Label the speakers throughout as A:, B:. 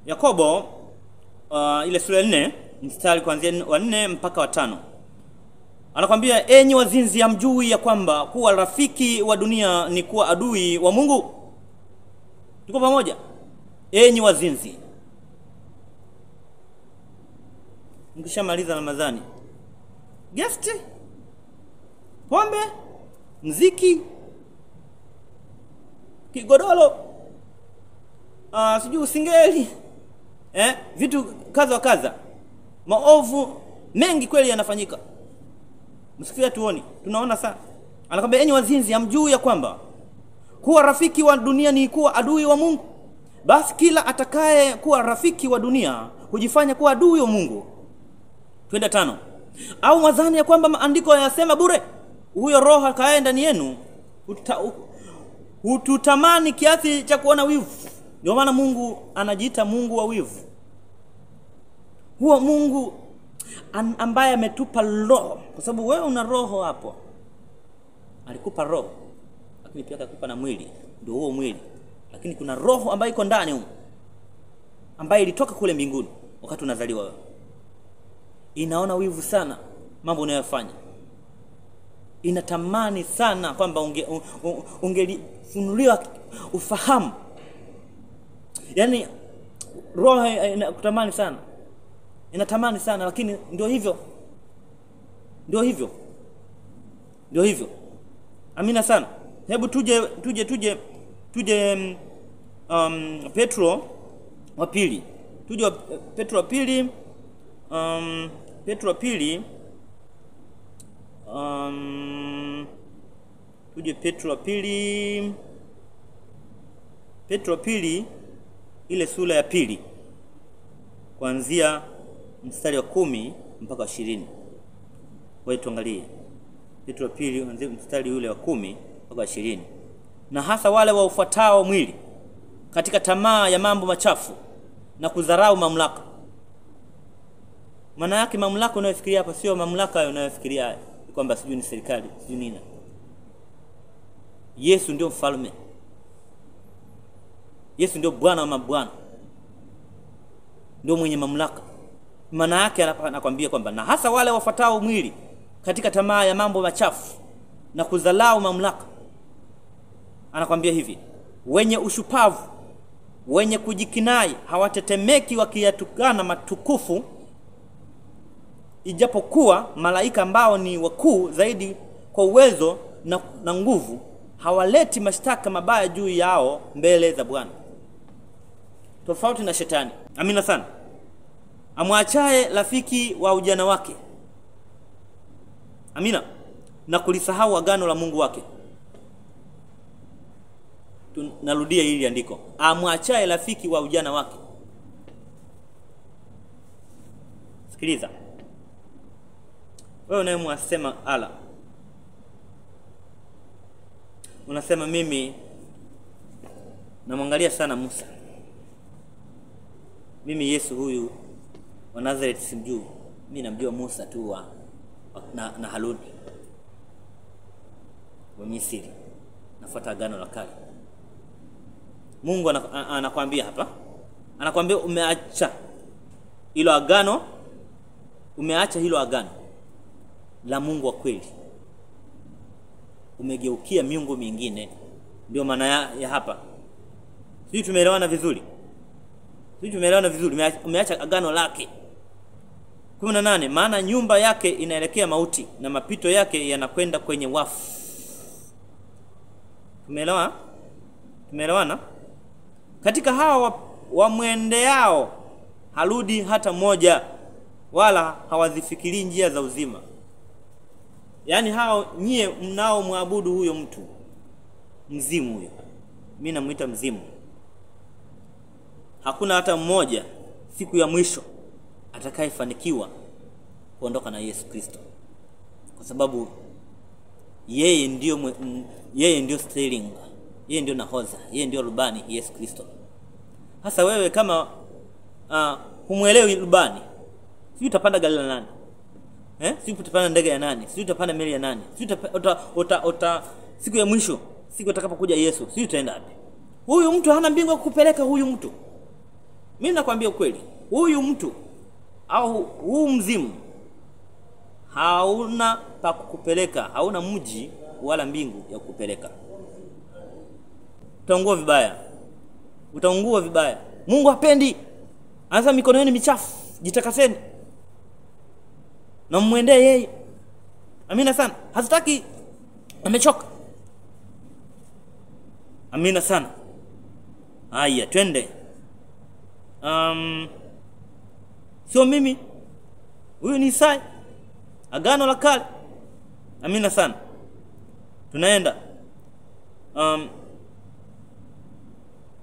A: Yakobo ile sura 4 mstari kuanzia wa 4 mpaka wa 5. Anakuambia, enyi wazinzi, hamjui ya kwamba kuwa rafiki wa dunia ni kuwa adui wa Mungu? Tuko pamoja? Enyi wazinzi. Mkishamaliza Ramadhani, guest, pombe, mziki, kigodoro, sijui usingeli, vitu kaza wa kaza, maovu mengi kweli yanafanyika. Msikia tuoni, tunaona sana. Anakwambia, enyi wazinzi, hamjui ya kwamba kuwa rafiki wa dunia ni kuwa adui wa Mungu? Basi kila atakaye kuwa rafiki wa dunia hujifanya kuwa adui wa Mungu. Twende 5. Au mwadhani ya kwamba maandiko yanasema bure, huyo roho akae ndani yenu hututamani kiasi cha kuona wivu? Ndio maana Mungu anajiita Mungu wa wivu. Huo Mungu ambaye ametupa roho, kwa sababu wewe una roho hapo. Alikupa roho, lakini pia akakupa na mwili, ndio huo mwili. Lakini kuna roho ambayo iko ndani huko, ambayo ilitoka kule mbinguni wakati unazaliwa wewe. Inaona wivu sana mambo unayofanya. Inatamani sana kwamba ungelifunuliwa ufahamu. Yaani roho inakutamani sana. Inatamani sana, lakini ndio hivyo. Ndio hivyo. Amina sana. Hebu tuje Petro wa pili. Tuje Petro wa pili. Tuje Petro wa pili ile sura ya pili kuanzia mstari wa 10 mpaka 20. Wewe tuangalie Petro wa pili kuanzia mstari ule wa 10 mpaka 20. Na hasa wale waufuatao mwili katika tamaa ya mambo machafu na kudharau mamlaka. Maana yake mamlaka unayofikiria hapa sio mamlaka unayofikiria kwamba sijui ni serikali, sijui nini. Yesu ndio mfalme. Yesu ndio Bwana wa mabwana. Ndio mwenye mamlaka. Maana yake anakuambia kwamba na hasa wale wafuatao mwili katika tamaa ya mambo machafu na kudharau mamlaka. Anakuambia hivi, wenye ushupavu, wenye kujikinai, hawatetemeki wakiyatukana matukufu, ijapokuwa malaika ambao ni wakuu zaidi kwa uwezo na nguvu, hawaleti mashtaka mabaya juu yao mbele za Bwana. Tofauti na shetani. Amina sana. Amwachaye rafiki wa ujana wake. Amina. Na kulisahau agano la Mungu wake. Tunarudia hili andiko. Amwachaye rafiki wa ujana wake. Sikiliza. Wewe unayemwasema ala, unasema mimi namwangalia sana Musa, mimi Yesu huyu wa Nazareth simjui, mimi namjua Musa tu na Haruni wa Misri, nafuata agano la kale. Mungu anakuambia hapa, anakuambia umeacha hilo agano, umeacha hilo agano la Mungu wa kweli, umegeukia miungu mingine. Ndio maana ya hapa. Sisi tumeelewana vizuri? Umeacha agano lake. 18. Maana nyumba yake inaelekea mauti na mapito yake yanakwenda kwenye wafu. Tumeelewana? Katika hawa wamwendeao harudi hata mmoja, wala hawazifikiri njia za uzima. Yaani hao nyie mnao muabudu huyo mtu mzimu huyo. Mimi namuita mzimu. Hakuna hata mmoja siku ya mwisho atakayefanikiwa kuondoka na Yesu Kristo. Kwa sababu yeye ndio steering, yeye ndio nahodha, yeye ndio rubani, Yesu Kristo. Hasa wewe kama humuelewi rubani, si utapanda gari la nani? Si utapanda ndege ya nani? Si utapanda meli ya nani? Si siku ya mwisho, siku atakapokuja Yesu, si utaenda wapi? Huyu mtu hana mbingu kukupeleka huyu mtu. Mimi nakwambia ukweli, huyu mtu au huu mzimu hauna pa kukupeleka, hauna mji wala mbingu ya kukupeleka. Utaungua vibaya. Mungu hapendi. Anasema mikono yenu michafu, jitakaseni. Na muendee yeye. Amina sana. Hatutaki, amechoka. Amina sana. Haya, twende. Sio mimi. Huyu ni Isaya. Agano la Kale. Amina sana. Tunaenda.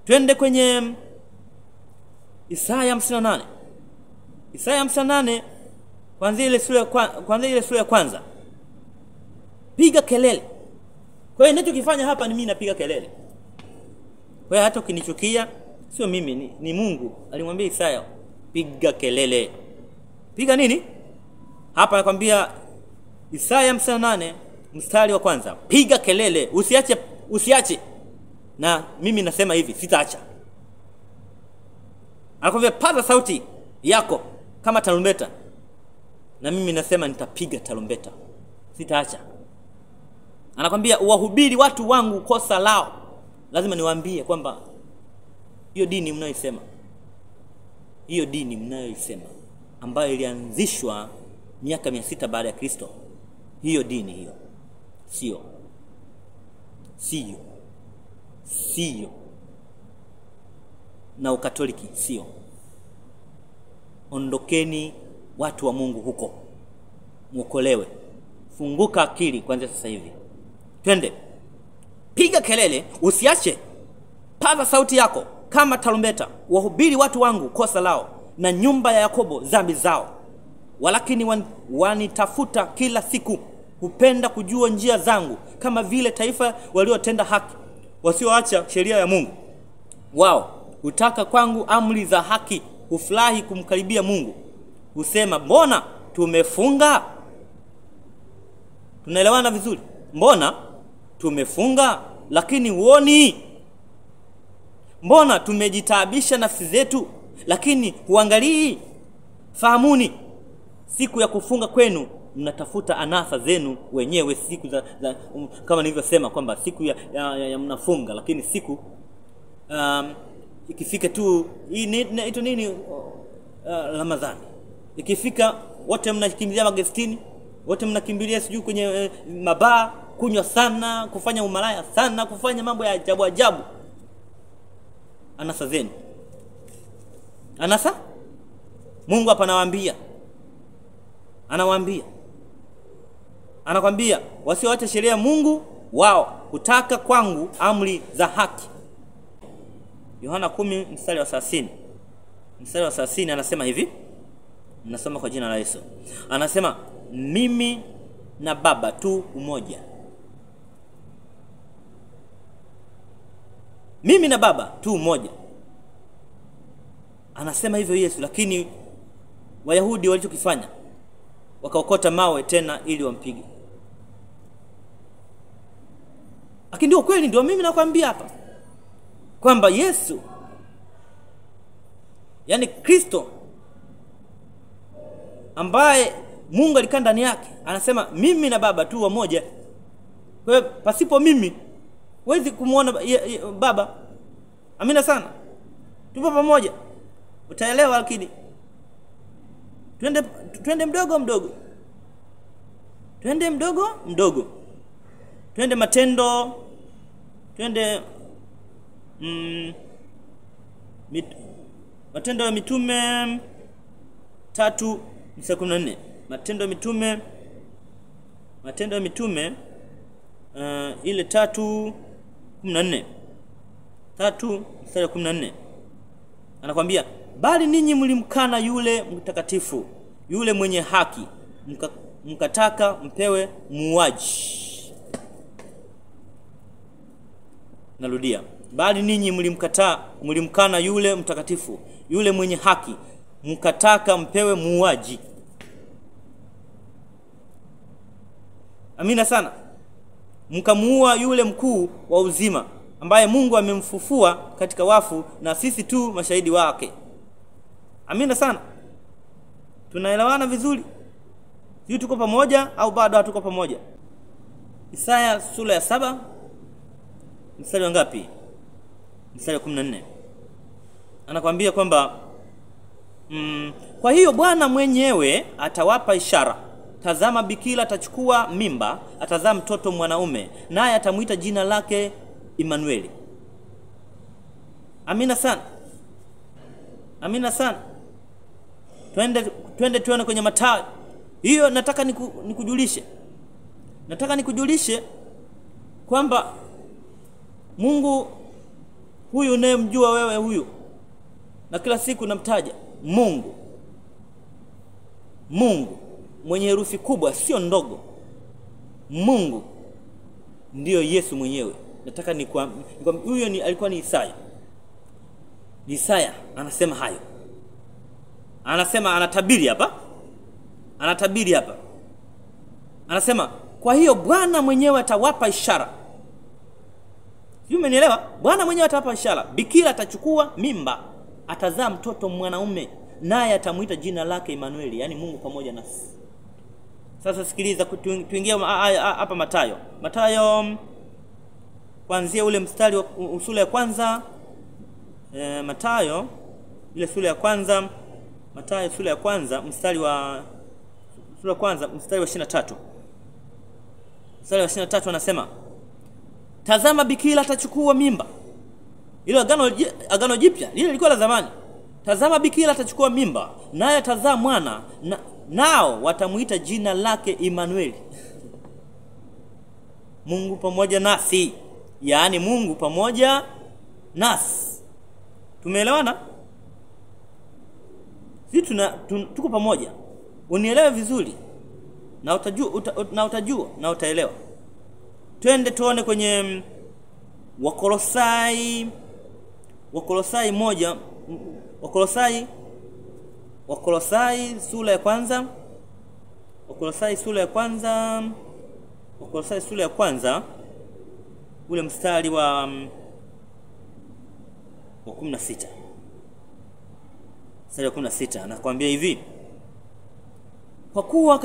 A: Twende kwenye Isaya 58. Isaya 58 kuanzia ile sura ya kwanza. Piga kelele. Kwa hiyo ninachokifanya hapa ni mimi napiga kelele. Kwa hiyo hata ukinichukia sio mimi, ni Mungu alimwambia Isaya piga kelele. Piga nini? Hapa nakwambia Isaya 58 mstari wa kwanza. Piga kelele, usiache. Na mimi nasema hivi, sitaacha. Anakwambia paza sauti yako kama tarumbeta. Na mimi nasema nitapiga tarumbeta. Sitaacha. Anakwambia uwahubiri watu wangu kosa lao. Lazima niwaambie kwamba hiyo dini mnayoisema ambayo ilianzishwa miaka 600 baada ya Kristo, hiyo dini hiyo sio na Ukatoliki sio. Ondokeni watu wa Mungu huko, muokolewe. Funguka akili kwanza sasa hivi. Twende. Piga kelele, usiache. Paza sauti yako kama tarumbeta. Wahubiri watu wangu kosa lao, na nyumba ya Yakobo dhambi zao. Walakini wanitafuta kila siku, hupenda kujua njia zangu, kama vile taifa waliotenda haki, wasioacha sheria ya Mungu. Wao hutaka kwangu amri za haki, hufurahi kumkaribia Mungu. Husema, mbona tumefunga? Tunaelewana vizuri? Mbona tumefunga lakini huoni? Mbona tumejitaabisha nafsi zetu lakini huangalii? Fahamuni, siku ya kufunga kwenu mnatafuta anasa zenu wenyewe. Siku za kama nilivyosema kwamba siku ya mnafunga, lakini siku ikifika tu ito nini Ramadhani ikifika, wote mnakimbilia magestini, wote mnakimbilia sijui kwenye mabaa, kunywa sana, kufanya umalaya sana, kufanya mambo ya ajabu. Anasa zenu. Anasa? Mungu hapa anawaambia wasioacha sheria ya Mungu, wao hutaka kwangu amri za haki. Yohana 10 mstari wa 30. Mstari wa 30 anasema hivi. Ninasoma kwa jina la Yesu. Anasema, mimi na Baba tu umoja. Mimi na Baba tu umoja. Anasema hivyo Yesu, lakini Wayahudi walichokifanya, wakaokota mawe tena ili wampige. Lakini ndio kweli, ndio mimi nakwambia hapa kwamba Yesu, yani Kristo ambaye Mungu alikaa ndani yake, anasema mimi na Baba tu wamoja. Kwa hiyo pasipo mimi huwezi kumuona Baba. Amina sana. Tupo pamoja. Utaelewa akili. Twende mdogo. Twende mdogo. Twende Matendo. Twende Matendo ya Mitume 3:14. Matendo ya Mitume ile 3:14. 3:14. Anakuambia, bali ninyi mlimkana yule mtakatifu, yule mwenye haki, mkataka mpewe muuaji. Narudia, bali ninyi mlimkana yule mtakatifu, yule mwenye haki, mkataka mpewe muuaji. Amina sana. Mkamuua yule mkuu wa uzima, ambaye Mungu amemfufua katika wafu, na sisi tu mashahidi wake. Amina sana. Tunaelewana vizuri? Sisi tuko pamoja au bado hatuko pamoja? Isaya sura ya 7 mstari wa ngapi? Mstari wa 14. Anakuambia kwamba kwa hiyo Bwana mwenyewe atawapa ishara. Tazama, bikira atachukua mimba, atazaa mtoto mwanaume, naye atamuita jina lake Immanueli. Amina sana. Amina sana. Twende tuone kwenye Mathayo. Hiyo nataka nikujulishe. Nataka nikujulishe kwamba Mungu huyu unayemjua wewe huyu na kila siku namtaja, Mungu mwenye herufi kubwa sio ndogo. Mungu ndio Yesu mwenyewe. Nataka huyo alikuwa ni Isaya. Isaya anasema hayo. Anasema anatabiri hapa. Anasema kwa hiyo Bwana mwenyewe atawapa ishara. Sio, umenielewa? Bwana mwenyewe atawapa ishara. Bikira atachukua mimba, atazaa mtoto mwanaume, naye atamuita jina lake Immanueli, yani Mungu pamoja nasi. Sasa sikiliza, tuingie hapa Mathayo kuanzia ule mstari wa sura ya kwanza. Mathayo ile sura ya kwanza, Mathayo sura ya kwanza mstari wa 23. Mstari wa 23 anasema, tazama, bikira atachukua mimba. Ile agano jipya lile lilikuwa la zamani. Tazama, bikira atachukua mimba, naye atazaa mwana, nao watamuita jina lake Immanueli. Mungu pamoja nasi. Yaani Mungu pamoja nasi. Tumeelewana? Sisi tuko pamoja. Unielewe vizuri na utajua na utaelewa. Twende tuone kwenye Wakolosai 1. Wakolosai sura ya kwanza. Wakolosai sura ya kwanza ule mstari wa 16. Mstari wa 16 anakuambia hivi: kwa kuwa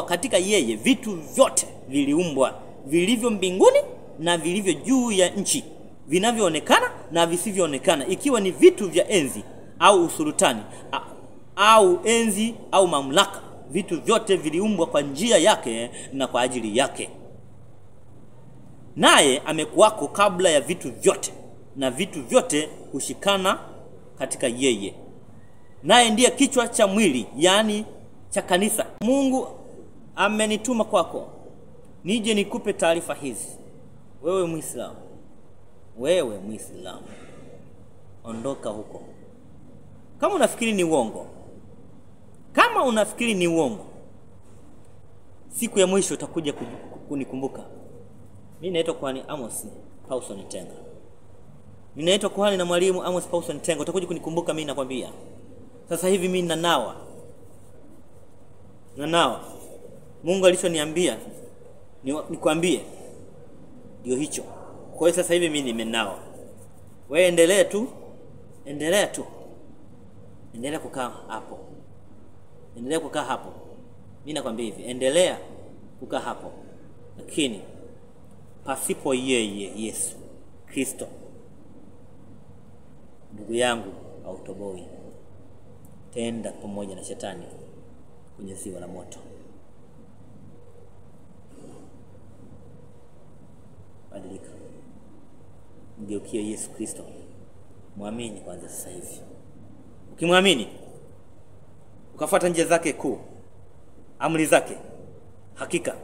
A: katika yeye vitu vyote viliumbwa, vilivyo mbinguni na vilivyo juu ya nchi, vinavyoonekana na visivyoonekana, ikiwa ni vitu vya enzi au usultani au enzi au mamlaka. Vitu vyote viliumbwa kwa njia yake na kwa ajili yake. Naye amekuwako kabla ya vitu vyote, na vitu vyote hushikana katika yeye. Naye ndiye kichwa cha mwili, yani cha kanisa. Mungu amenituma kwako nije nikupe taarifa hizi. Wewe Muislamu, ondoka huko. Kama unafikiri ni uongo, siku ya mwisho utakuja kunikumbuka. Mimi naitwa Kuhani Amos Paulson Tenga. Ninaitwa kuhani na mwalimu Amos Paulson Tenga. Utakuja kunikumbuka mimi, nakwambia. Sasa hivi mimi nanawa. Mungu alichoniambia nikwambie ndio hicho. Kwa hiyo sasa hivi mimi nimenawa. Wewe endelea tu. Endelea kukaa hapo. Mimi nakwambia hivi, endelea kukaa hapo. Lakini pasipo yeye Yesu Kristo, ndugu yangu, hautoboi. Tenda pamoja na shetani kwenye ziwa la moto. Badilika. Mgeukie Yesu Kristo. Muamini kwanza sasa hivi. Ukimwamini, ukafuata njia zake kuu, amri zake, hakika